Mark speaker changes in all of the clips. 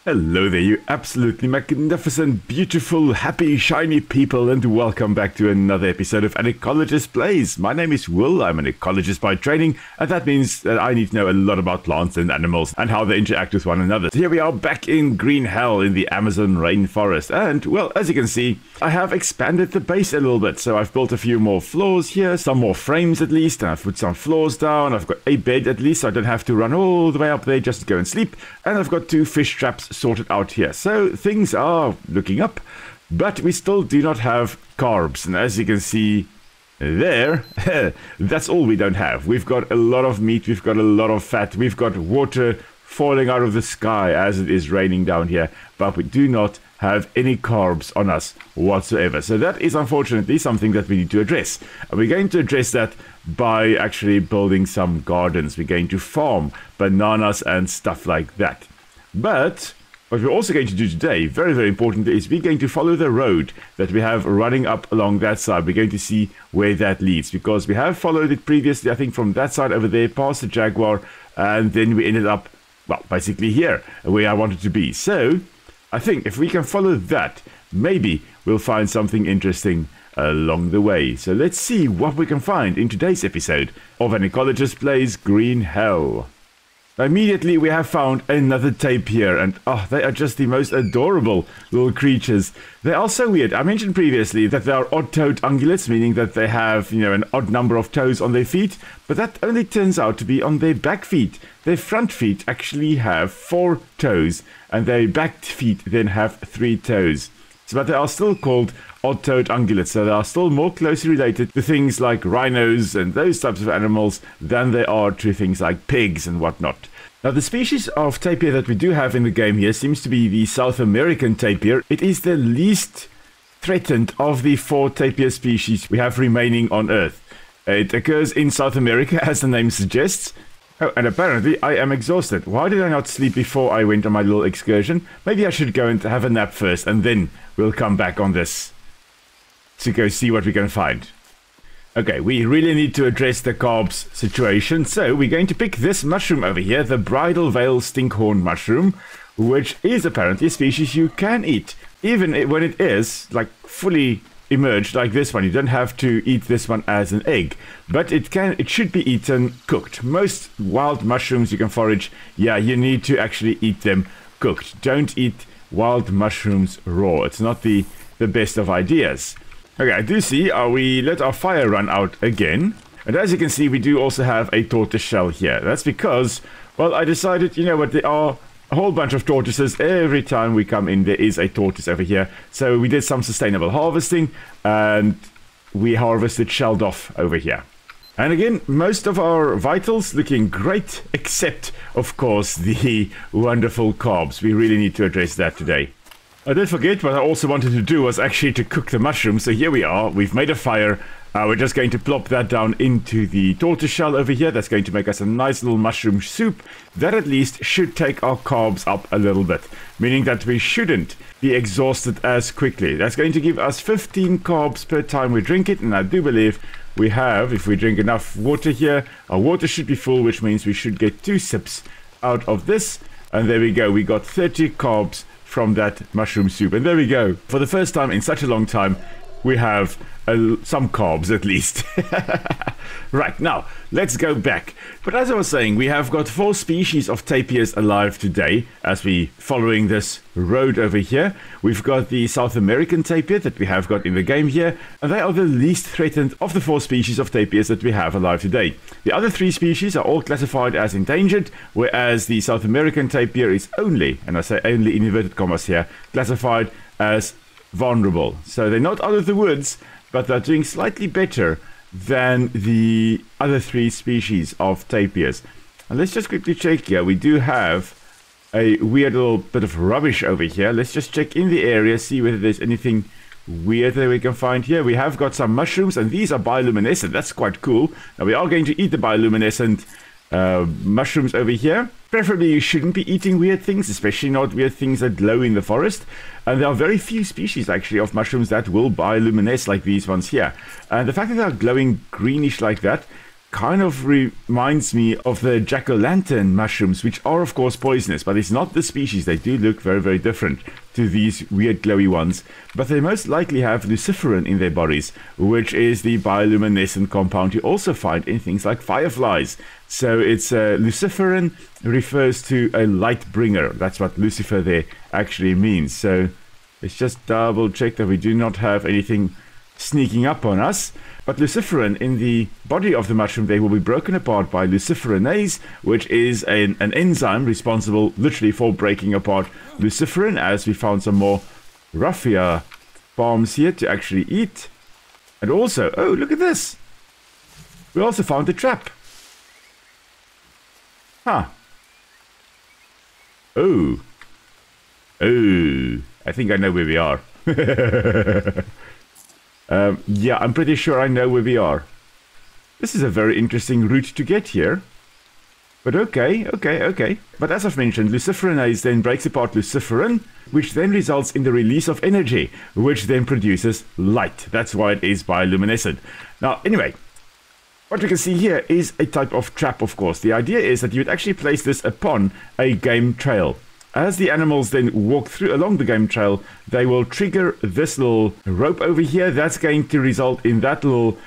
Speaker 1: Hello there, you absolutely magnificent, beautiful, happy, shiny people, and welcome back to another episode of An Ecologist Plays. My name is Will, I'm an ecologist by training, and that means that I need to know a lot about plants and animals and how they interact with one another. So here we are back in green hell in the Amazon rainforest, and, well, as you can see, I have expanded the base a little bit. So I've built a few more floors here, some more frames at least, and I've put some floors down. I've got a bed at least, so I don't have to run all the way up there just to go and sleep, and I've got 2 fish traps sorted out here. So things are looking up, but we still do not have carbs. And as you can see there, that's all we don't have. We've got a lot of meat, we've got a lot of fat, we've got water falling out of the sky as it is raining down here, but we do not have any carbs on us whatsoever. So that is unfortunately something that we need to address. And we're going to address that by actually building some gardens. We're going to farm bananas and stuff like that. But what we're also going to do today, very, very importantly, is we're going to follow the road that we have running up along that side. We're going to see where that leads, because we have followed it previously, I think, from that side over there, past the jaguar, and then we ended up, well, basically here, where I wanted to be. So I think if we can follow that, maybe we'll find something interesting along the way. So let's see what we can find in today's episode of An Ecologist Plays Green Hell. Immediately we have found another tapir, and they are just the most adorable little creatures. They are so weird. I mentioned previously that they are odd-toed ungulates, meaning that they have, an odd number of toes on their feet, but that only turns out to be on their back feet. Their front feet actually have 4 toes, and their back feet then have 3 toes. But they are still called odd-toed ungulates, so they are still more closely related to things like rhinos and those types of animals than they are to things like pigs and whatnot. Now, the species of tapir that we do have in the game here seems to be the South American tapir. It is the least threatened of the 4 tapir species we have remaining on Earth. It occurs in South America, as the name suggests. Oh, and apparently I am exhausted. Why did I not sleep before I went on my little excursion? Maybe I should go and have a nap first, and then we'll come back on this to go see what we can find. Okay, we really need to address the carbs situation, so we're going to pick this mushroom over here, the bridal veil stinkhorn mushroom, which is apparently a species you can eat, even when it is, like, fully emerged like this one. You don't have to eat this one as an egg, but it should be eaten cooked. Most wild mushrooms you can forage, you need to actually eat them cooked. Don't eat wild mushrooms raw. It's not the best of ideas. Okay, I do see we let our fire run out again, and as you can see we do also have a tortoise shell here. That's because, well, I decided, there are a whole bunch of tortoises. Every time we come in, there is a tortoise over here. So we did some sustainable harvesting, and we harvested shelled off over here. And again, most of our vitals looking great, except, of course, the wonderful carbs. We really need to address that today. I did forget what I also wanted to do was actually to cook the mushrooms. So here we are. We've made a fire. We're just going to plop that down into the tortoise shell over here. That's going to make us a nice little mushroom soup. That at least should take our carbs up a little bit, meaning that we shouldn't be exhausted as quickly. That's going to give us 15 carbs per time we drink it, and I do believe we have, if we drink enough water here, our water should be full, which means we should get 2 sips out of this, and there we go. We got 30 carbs from that mushroom soup, and there we go. For the first time in such a long time, we have some carbs at least. Right, now let's go back. But as I was saying, we have got 4 species of tapirs alive today as we following this road over here. We've got the South American tapir that we have got in the game here, and they are the least threatened of the 4 species of tapirs that we have alive today. The other 3 species are all classified as endangered, whereas the South American tapir is only, and I say only in inverted commas here, classified as vulnerable. So they're not out of the woods, but they're doing slightly better than the other 3 species of tapirs. And let's just quickly check here. We do have a weird little bit of rubbish over here. Let's just check in the area, see whether there's anything weird that we can find here. We have got some mushrooms, and these are bioluminescent. That's quite cool. Now we are going to eat the bioluminescent mushrooms over here. Preferably you shouldn't be eating weird things, especially not weird things that glow in the forest. And there are very few species actually of mushrooms that will bioluminesce like these ones here. And the fact that they are glowing greenish like that kind of reminds me of the jack-o'-lantern mushrooms, which are of course poisonous, but it's not the species. They do look very, very different to these weird glowy ones, but they most likely have luciferin in their bodies, which is the bioluminescent compound you also find in things like fireflies. So it's luciferin refers to a light bringer. That's what Lucifer there actually means. So let's just double check that we do not have anything sneaking up on us. But luciferin in the body of the mushroom, they will be broken apart by luciferinase, which is an enzyme responsible literally for breaking apart luciferin, as we found some more raffia palms here to actually eat. And also, oh, look at this. We also found a trap. Huh. Oh. Oh. I think I know where we are. Yeah, I'm pretty sure I know where we are. This is a very interesting route to get here. But okay. But as I've mentioned, luciferinase then breaks apart luciferin, which then results in the release of energy, which then produces light. That's why it is bioluminescent. Now, anyway, what we can see here is a type of trap, of course. The idea is that you would actually place this upon a game trail. As the animals then walk through along the game trail, they will trigger this little rope over here. That's going to result in that little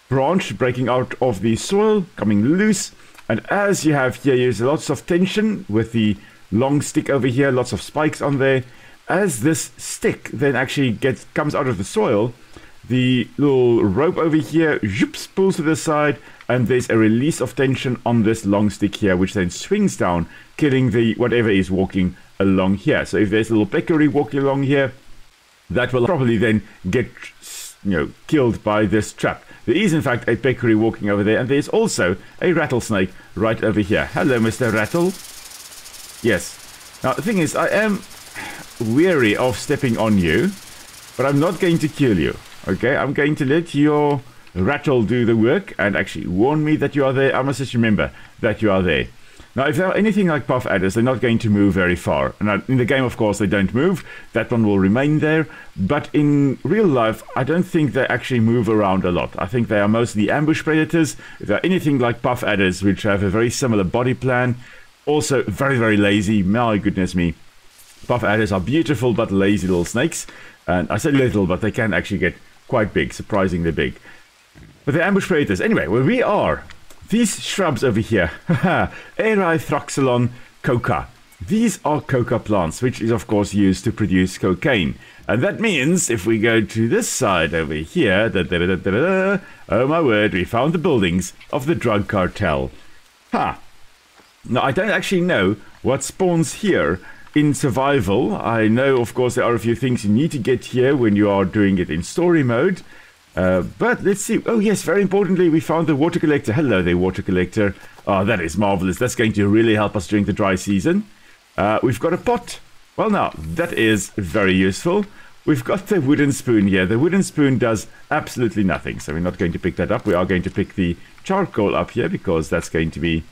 Speaker 1: branch breaking out of the soil, coming loose. And as you have here, there's lots of tension with the long stick over here, lots of spikes on there. As this stick then actually comes out of the soil, the little rope over here pulls to the side, and there's a release of tension on this long stick here, which then swings down, killing the whatever is walking along here. So if there's a little peccary walking along here, that will probably then get killed by this trap. There is in fact a peccary walking over there, and there's also a rattlesnake right over here. Hello, Mr. Rattle. Yes. Now the thing is, I am weary of stepping on you, but I'm not going to kill you. Okay, I'm going to let your rattle do the work and actually warn me that you are there. I must just remember that you are there. Now, if they're anything like puff adders, they're not going to move very far. And in the game, of course, they don't move. That one will remain there. But in real life, I don't think they actually move around a lot. I think they are mostly ambush predators. If they're anything like puff adders, which have a very similar body plan, also very, very lazy. My goodness me. Puff adders are beautiful but lazy little snakes. And I say little, but they can actually get quite big, surprisingly big. But they're ambush predators. Anyway, where we are, these shrubs over here, Erythroxylon coca. These are coca plants, which is of course used to produce cocaine. And that means if we go to this side over here, oh my word, we found the buildings of the Drug Cartel. Now, I don't actually know what spawns here in survival. I know, of course, there are a few things you need to get here when you are doing it in story mode. But let's see. Oh, yes, very importantly, we found the water collector. Hello there, water collector. Oh, that is marvelous. That's going to really help us during the dry season. We've got a pot. Well, now, that is very useful. We've got the wooden spoon here. The wooden spoon does absolutely nothing, so we're not going to pick that up. We are going to pick the charcoal up here because that's going to be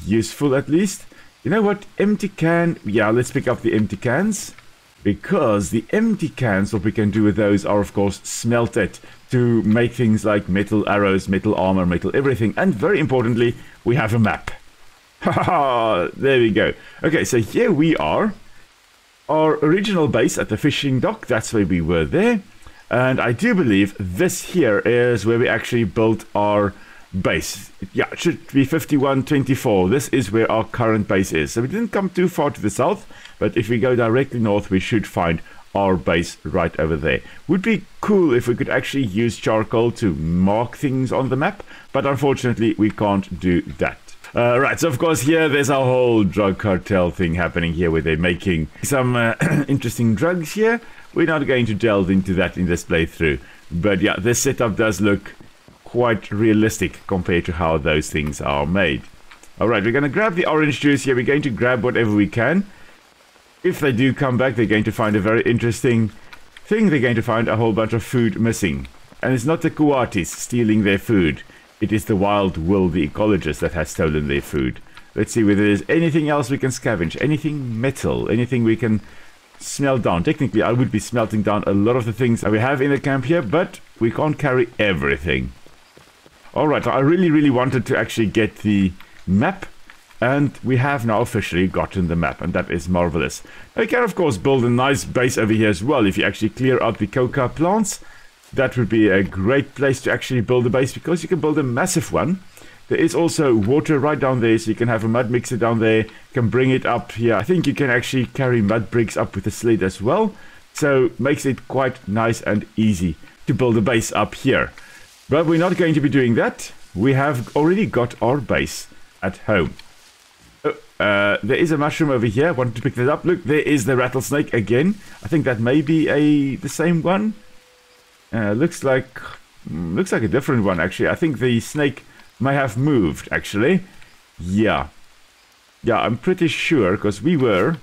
Speaker 1: useful at least. You know what? Empty can. Yeah, let's pick up the empty cans. Because the empty cans, what we can do with those are, of course, smelt it to make things like metal arrows, metal armor, metal everything. And very importantly, we have a map. Haha, there we go. Okay, so here we are. Our original base at the fishing dock, that's where we were there. And I do believe this here is where we actually built our base. Yeah, it should be 5124. This is where our current base is. So we didn't come too far to the south, but if we go directly north, we should find our base right over there. Would be cool if we could actually use charcoal to mark things on the map, but unfortunately we can't do that. Right, so of course here there's a whole drug cartel thing happening here where they're making some interesting drugs here. We're not going to delve into that in this playthrough, but yeah, this setup does look quite realistic compared to how those things are made. Alright, we're going to grab the orange juice here. We're going to grab whatever we can. If they do come back, they're going to find a very interesting thing. They're going to find a whole bunch of food missing. And it's not the coatis stealing their food. It is the wild Will, the ecologist, that has stolen their food. Let's see whether there's anything else we can scavenge. Anything metal. Anything we can smelt down. Technically, I would be smelting down a lot of the things that we have in the camp here, but we can't carry everything. All right, I really wanted to actually get the map, and we have now officially gotten the map, and that is marvelous. Now, you can, of course, build a nice base over here as well. If you actually clear out the coca plants, that would be a great place to actually build a base, because you can build a massive one. There is also water right down there, so you can have a mud mixer down there. You can bring it up here. I think you can actually carry mud bricks up with a sled as well. So makes it quite nice and easy to build a base up here. But we're not going to be doing that. We have already got our base at home. There is a mushroom over here. I wanted to pick that up. Look, there is the rattlesnake again. I think that may be the same one. Looks like a different one, actually. I think the snake may have moved, actually. Yeah, I'm pretty sure, because we were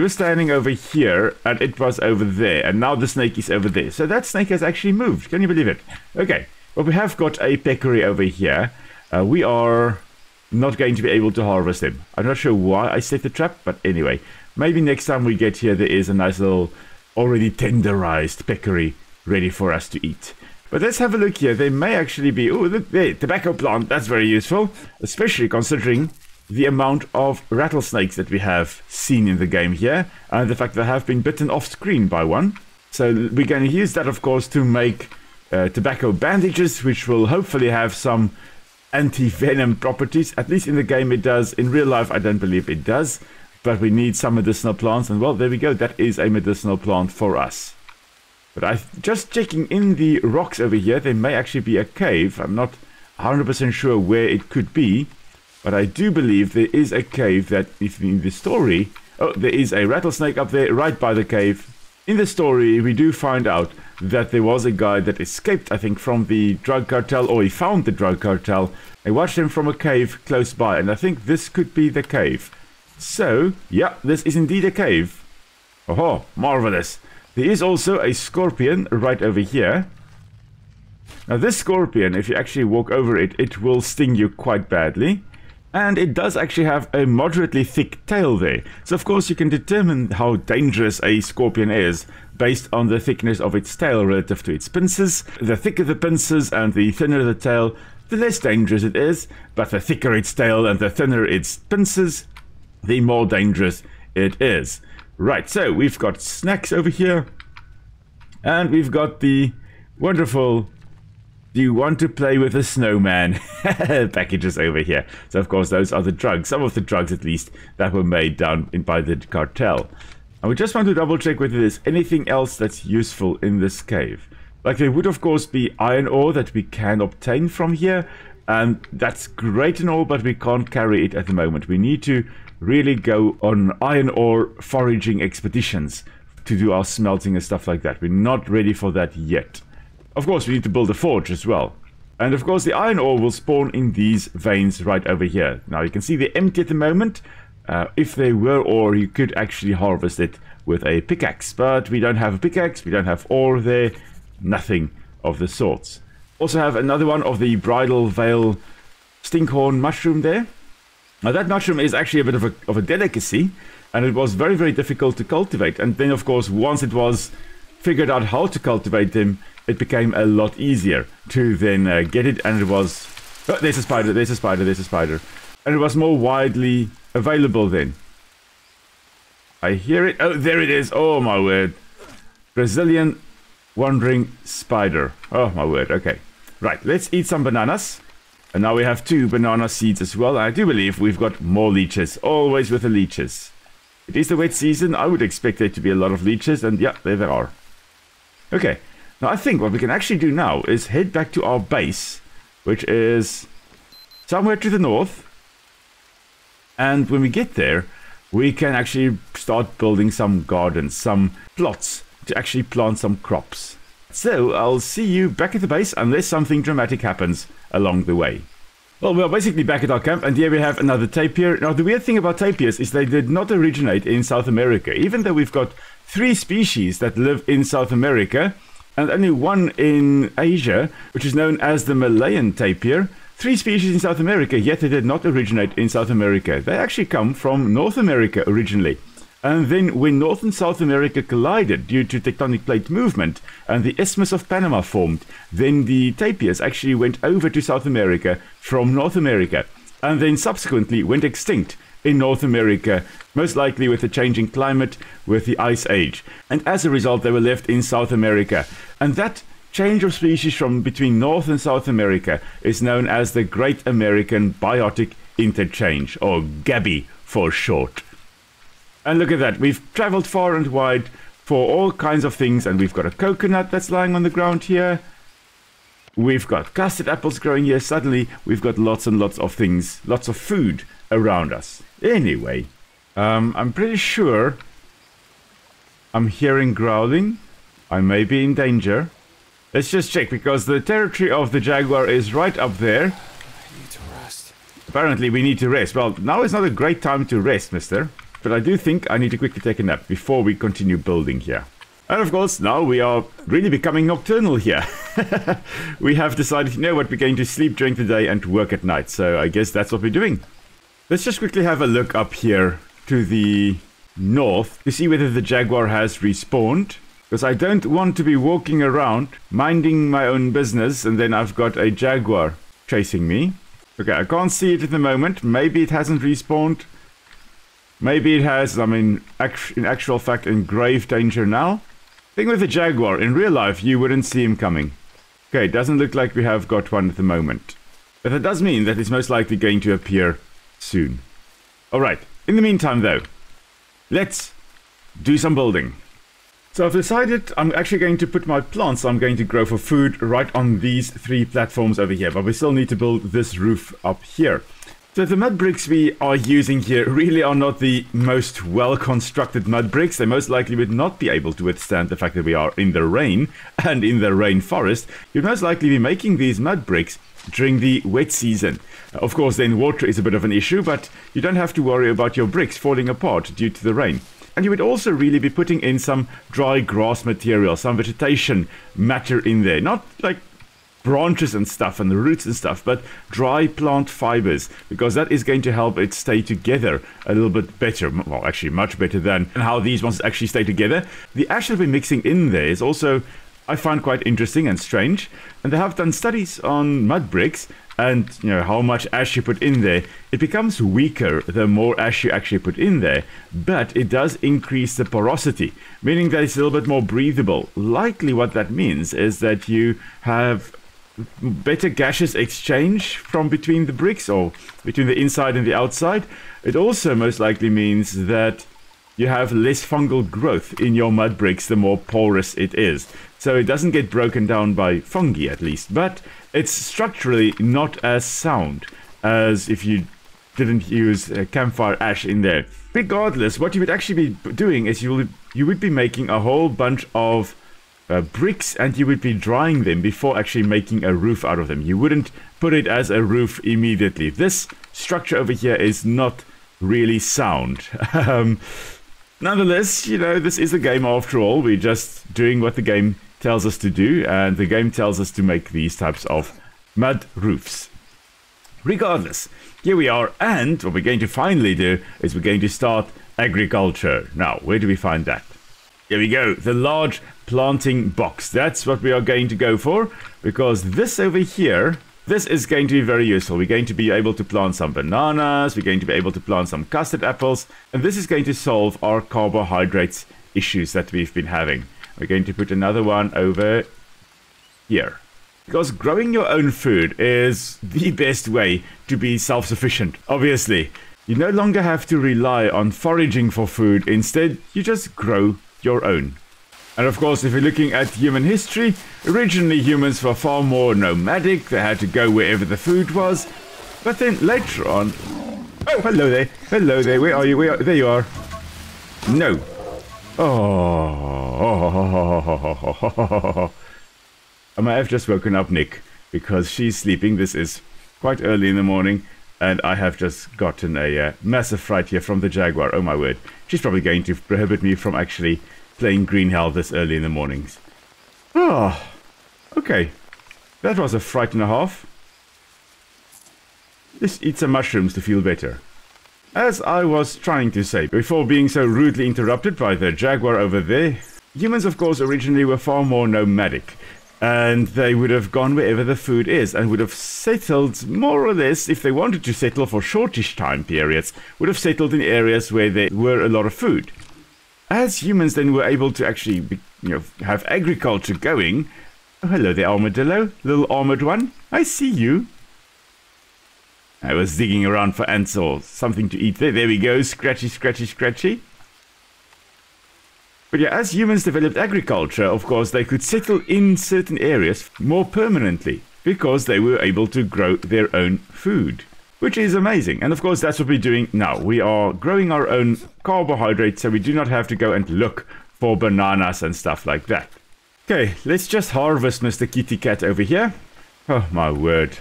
Speaker 1: standing over here and it was over there, and now the snake is over there. So that snake has actually moved. Can you believe it? Okay, well, we have got a peccary over here. We are not going to be able to harvest him. I'm not sure why I set the trap, but anyway, maybe next time we get here there is a nice little already tenderized peccary ready for us to eat. But let's have a look here. There may actually be... Oh, look there, tobacco plant. That's very useful, especially considering the amount of rattlesnakes that we have seen in the game here, and the fact that I have been bitten off screen by one. So we're going to use that, of course, to make tobacco bandages, which will hopefully have some anti-venom properties. At least in the game it does. In real life, I don't believe it does. But we need some medicinal plants, and well, there we go. That is a medicinal plant for us. But I'm just checking in the rocks over here. There may actually be a cave. I'm not 100% sure where it could be. But I do believe there is a cave that, if in the story... Oh, there is a rattlesnake up there right by the cave. In the story, we do find out that there was a guy that escaped, I think, from the drug cartel, or he found the drug cartel. I watched him from a cave close by, and I think this could be the cave. So, yeah, this is indeed a cave. Oh, marvelous. There is also a scorpion right over here. Now, this scorpion, if you actually walk over it, it will sting you quite badly. And it does actually have a moderately thick tail there. So, of course, you can determine how dangerous a scorpion is based on the thickness of its tail relative to its pincers. The thicker the pincers and the thinner the tail, the less dangerous it is. But the thicker its tail and the thinner its pincers, the more dangerous it is. Right, so we've got snacks over here. And we've got the wonderful... Do you want to play with a snowman? Packages over here. So, of course, those are the drugs. Some of the drugs, at least, that were made down by the cartel. And we just want to double check whether there's anything else that's useful in this cave. Like, there would, of course, be iron ore that we can obtain from here. And that's great and all, but we can't carry it at the moment. We need to really go on iron ore foraging expeditions to do our smelting and stuff like that. We're not ready for that yet. Of course, we need to build a forge as well. And of course, the iron ore will spawn in these veins right over here. Now, you can see they're empty at the moment. If they were ore, you could actually harvest it with a pickaxe. But we don't have a pickaxe, we don't have ore there, nothing of the sorts. Also have another one of the bridal veil stinkhorn mushroom there. Now, that mushroom is actually a bit of a delicacy, and it was very difficult to cultivate. And then, of course, once it was figured out how to cultivate them, it became a lot easier to then get it, and it was... Oh, there's a spider, there's a spider, there's a spider. And it was more widely available then. I hear it. Oh, there it is. Oh, my word. Brazilian wandering spider. Oh, my word. Okay. Right, let's eat some bananas. And now we have 2 banana seeds as well. I do believe we've got more leeches. Always with the leeches. It is the wet season. I would expect there to be a lot of leeches. And yeah, there they are. Okay. Now, I think what we can actually do now is head back to our base, which is somewhere to the north. And when we get there, we can actually start building some gardens, some plots to actually plant some crops. So, I'll see you back at the base unless something dramatic happens along the way. Well, we're basically back at our camp, and here we have another tapir. Now, the weird thing about tapirs is they did not originate in South America, even though we've got 3 species that live in South America, and only one in Asia, which is known as the Malayan tapir. 3 species in South America, yet they did not originate in South America. They actually come from North America originally. And then when North and South America collided due to tectonic plate movement and the Isthmus of Panama formed, then the tapirs actually went over to South America from North America and then subsequently went extinct in North America, most likely with the changing climate with the Ice Age. And as a result, they were left in South America. And that change of species from between North and South America is known as the Great American Biotic Interchange, or GABI for short. And look at that, we've traveled far and wide for all kinds of things, and we've got a coconut that's lying on the ground here. We've got custard apples growing here. Suddenly, we've got lots and lots of things, lots of food around us. Anyway, I'm pretty sure I'm hearing growling. I may be in danger. Let's just check, because the territory of the jaguar is right up there.
Speaker 2: I need to rest.
Speaker 1: Apparently, we need to rest. Well, now is not a great time to rest, mister. But I do think I need to quickly take a nap before we continue building here. And of course, now we are really becoming nocturnal here. We have decided, you know what, we're going to sleep during the day and work at night. So I guess that's what we're doing. Let's just quickly have a look up here to the north to see whether the jaguar has respawned. Because I don't want to be walking around, minding my own business, and then I've got a jaguar chasing me. Okay, I can't see it at the moment. Maybe it hasn't respawned. Maybe it has. I'm in actual fact in grave danger now. Thing with the jaguar, in real life, you wouldn't see him coming. Okay, it doesn't look like we have got one at the moment. But that does mean that it's most likely going to appear soon. Alright, in the meantime though, let's do some building. So I've decided I'm actually going to put my plants I'm going to grow for food right on these 3 platforms over here. But we still need to build this roof up here. So the mud bricks we are using here really are not the most well-constructed mud bricks. They most likely would not be able to withstand the fact that we are in the rain and in the rainforest. You'd most likely be making these mud bricks during the wet season. Of course, then water is a bit of an issue, but you don't have to worry about your bricks falling apart due to the rain. And you would also really be putting in some dry grass material, some vegetation matter in there. Not like branches and stuff and the roots and stuff, but dry plant fibers, because that is going to help it stay together a little bit better. Well, actually much better than how these ones actually stay together. The ash that we're mixing in there is also, I find, quite interesting and strange. And they have done studies on mud bricks, and you know how much ash you put in there. It becomes weaker the more ash you actually put in there, but it does increase the porosity, meaning that it's a little bit more breathable. Likely what that means is that you have better gaseous exchange from between the bricks, or between the inside and the outside. It also most likely means that you have less fungal growth in your mud bricks the more porous it is. So it doesn't get broken down by fungi at least, but it's structurally not as sound as if you didn't use campfire ash in there. Regardless, what you would actually be doing is you would be making a whole bunch of bricks, and you would be drying them before actually making a roof out of them. You wouldn't put it as a roof immediately. This structure over here is not really sound. Nonetheless, you know, this is a game after all. We're just doing what the game tells us to do, and the game tells us to make these types of mud roofs. Regardless, here we are, and what we're going to finally do is we're going to start agriculture. Now, where do we find that? Here we go, the large planting box. That's what we are going to go for, because this over here, this is going to be very useful. We're going to be able to plant some bananas, we're going to be able to plant some custard apples, and this is going to solve our carbohydrates issues that we've been having. We're going to put another one over here. Because growing your own food is the best way to be self-sufficient, obviously. You no longer have to rely on foraging for food. Instead, you just grow your own. And of course, if you're looking at human history, originally humans were far more nomadic. They had to go wherever the food was. But then later on... Oh, hello there. Hello there. Where are you? There you are. No. Oh. I might have just woken up Nick, because she's sleeping. This is quite early in the morning, and I have just gotten a massive fright here from the jaguar. Oh my word. She's probably going to prohibit me from actually playing Green Hell this early in the mornings. Oh, okay. That was a fright and a half. Let's eat some mushrooms to feel better. As I was trying to say, before being so rudely interrupted by the jaguar over there, humans, of course, originally were far more nomadic. And they would have gone wherever the food is and would have settled more or less, if they wanted to settle for shortish time periods, would have settled in areas where there were a lot of food. As humans then were able to actually, have agriculture going. Oh, hello there, Armadillo, little armored one. I see you. I was digging around for ants or something to eat there. There we go, scratchy, scratchy, scratchy. But yeah, as humans developed agriculture, of course, they could settle in certain areas more permanently because they were able to grow their own food, which is amazing. And of course, that's what we're doing now. We are growing our own carbohydrates, so we do not have to go and look for bananas and stuff like that. Okay, let's just harvest Mr. Kitty Cat over here. Oh, my word.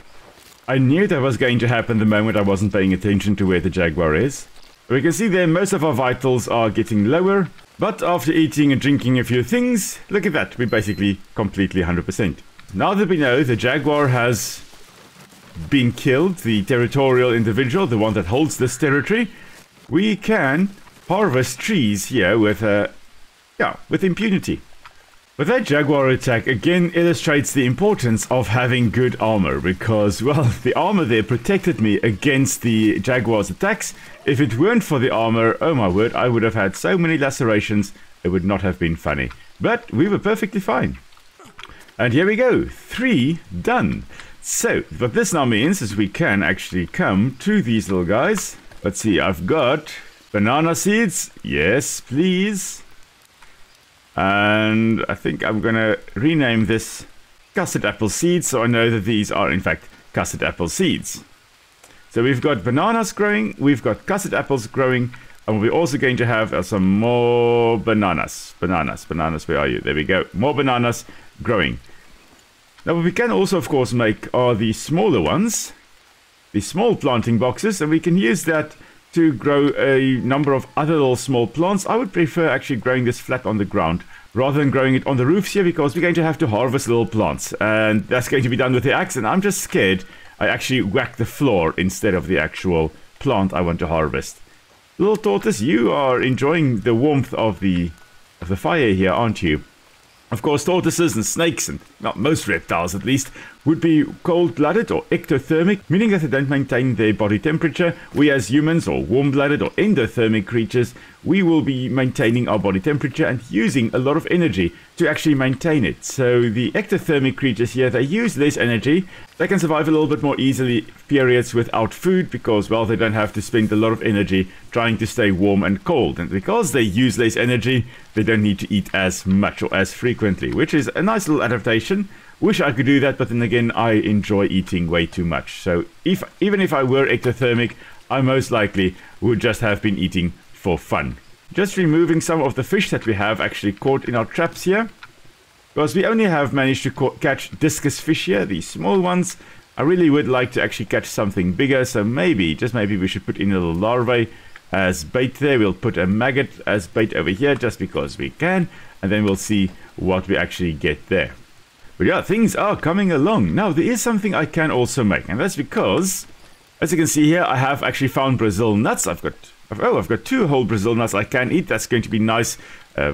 Speaker 1: I knew that was going to happen the moment I wasn't paying attention to where the jaguar is. We can see there most of our vitals are getting lower, but after eating and drinking a few things, look at that, we're basically completely 100%. Now that we know the jaguar has been killed, the territorial individual, the one that holds this territory, we can harvest trees here with impunity. But that jaguar attack again illustrates the importance of having good armor because, well, the armor there protected me against the jaguar's attacks. If it weren't for the armor, oh my word, I would have had so many lacerations, it would not have been funny. But we were perfectly fine. And here we go, 3 done. So, what this now means is we can actually come to these little guys. Let's see, I've got banana seeds. Yes, please. And I think I'm going to rename this custard apple seeds so I know that these are in fact custard apple seeds. So we've got bananas growing, we've got custard apples growing, and we're also going to have some more bananas. Bananas, where are you? There we go. More bananas growing. Now what we can also of course make are the smaller ones, the small planting boxes, and we can use that to grow a number of other little small plants. I would prefer actually growing this flat on the ground rather than growing it on the roofs here because we're going to have to harvest little plants and that's going to be done with the axe, and I'm just scared I actually whack the floor instead of the actual plant I want to harvest. Little tortoise, you are enjoying the warmth of the fire here, aren't you? Of course, tortoises and snakes, and not most reptiles at least, would be cold-blooded or ectothermic, meaning that they don't maintain their body temperature. We as humans, or warm-blooded or endothermic creatures, we will be maintaining our body temperature and using a lot of energy to actually maintain it. So the ectothermic creatures here, they use less energy. They can survive a little bit more easily periods without food because, well, they don't have to spend a lot of energy trying to stay warm and cold. And because they use less energy, they don't need to eat as much or as frequently, which is a nice little adaptation. Wish I could do that, but then again, I enjoy eating way too much. So even if I were ectothermic, I most likely would just have been eating for fun. Just removing some of the fish that we have actually caught in our traps here. Because we only have managed to catch discus fish here, these small ones. I really would like to actually catch something bigger, so maybe, just maybe we should put in a little larvae as bait there. We'll put a maggot as bait over here just because we can, and then we'll see what we actually get there. But yeah, things are coming along. Now, there is something I can also make, and that's because, as you can see here, I have actually found Brazil nuts. I've got 2 whole Brazil nuts I can eat. That's going to be nice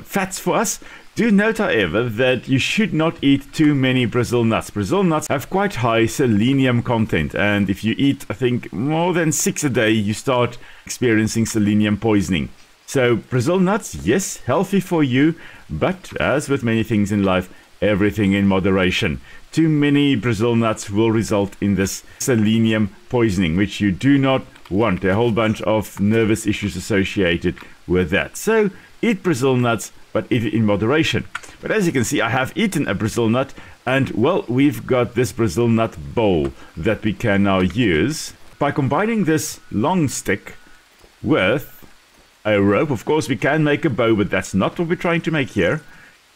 Speaker 1: fats for us. Do note, however, that you should not eat too many Brazil nuts. Brazil nuts have quite high selenium content, and if you eat, I think, more than 6 a day, you start experiencing selenium poisoning. So, Brazil nuts, yes, healthy for you, but as with many things in life, everything in moderation. Too many Brazil nuts will result in this selenium poisoning, which you do not want. A whole bunch of nervous issues associated with that. So eat Brazil nuts, but eat it in moderation. But as you can see, I have eaten a Brazil nut, and well, we've got this Brazil nut bowl that we can now use. By combining this long stick with a rope, of course we can make a bow, but that's not what we're trying to make here.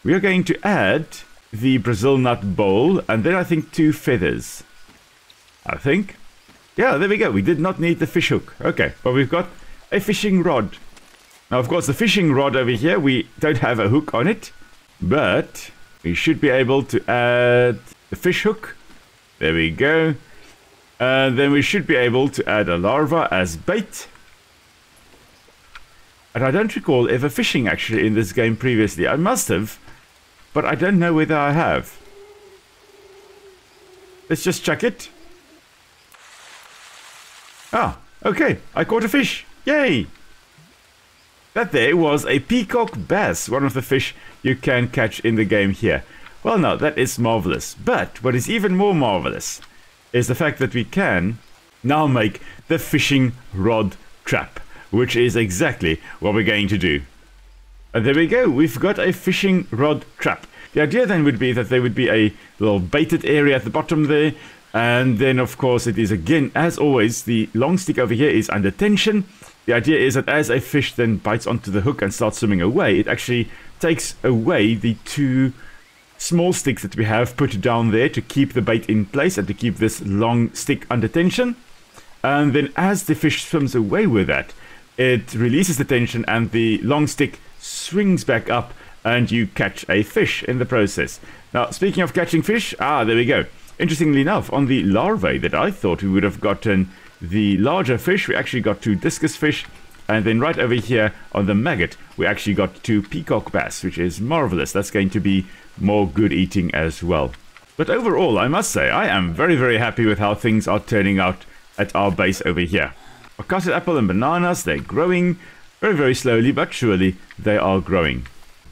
Speaker 1: We are going to add the Brazil nut bowl, and then I think 2 feathers. I think. Yeah, there we go. We did not need the fish hook. Okay, but we've got a fishing rod. Now, of course, the fishing rod over here, we don't have a hook on it, but we should be able to add the fish hook. There we go. And then we should be able to add a larva as bait. And I don't recall ever fishing actually in this game previously. I must have, but I don't know whether I have. Let's just check it. Ah, okay, I caught a fish. Yay! That there was a peacock bass, one of the fish you can catch in the game here. Well, no, that is marvelous. But what is even more marvelous is the fact that we can now make the fishing rod trap, which is exactly what we're going to do. And there we go, we've got a fishing rod trap. The idea then would be that there would be a little baited area at the bottom there, and then of course it is again, as always, the long stick over here is under tension. The idea is that as a fish then bites onto the hook and starts swimming away, it actually takes away the two small sticks that we have put down there to keep the bait in place and to keep this long stick under tension. And then as the fish swims away with that, it releases the tension and the long stick swings back up and you catch a fish in the process. Now, speaking of catching fish, there we go. Interestingly enough, on the larvae that I thought we would have gotten the larger fish, we actually got 2 discus fish. And then right over here on the maggot, we actually got 2 peacock bass, which is marvelous. That's going to be more good eating as well. But overall, I must say, I am very, very happy with how things are turning out at our base over here. Our custard apple and bananas, they're growing very, very slowly, but surely they are growing.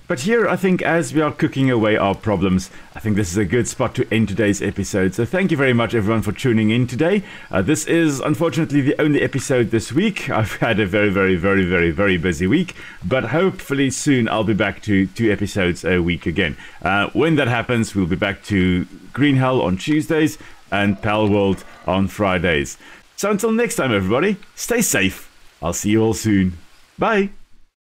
Speaker 1: But here, I think, as we are cooking away our problems, I think this is a good spot to end today's episode. So thank you very much, everyone, for tuning in today. This is, unfortunately, the only episode this week. I've had a very, very, very, very, very busy week. But hopefully soon I'll be back to 2 episodes a week again. When that happens, we'll be back to Green Hell on Tuesdays and Pal World on Fridays. So until next time, everybody, stay safe. I'll see you all soon. Bye.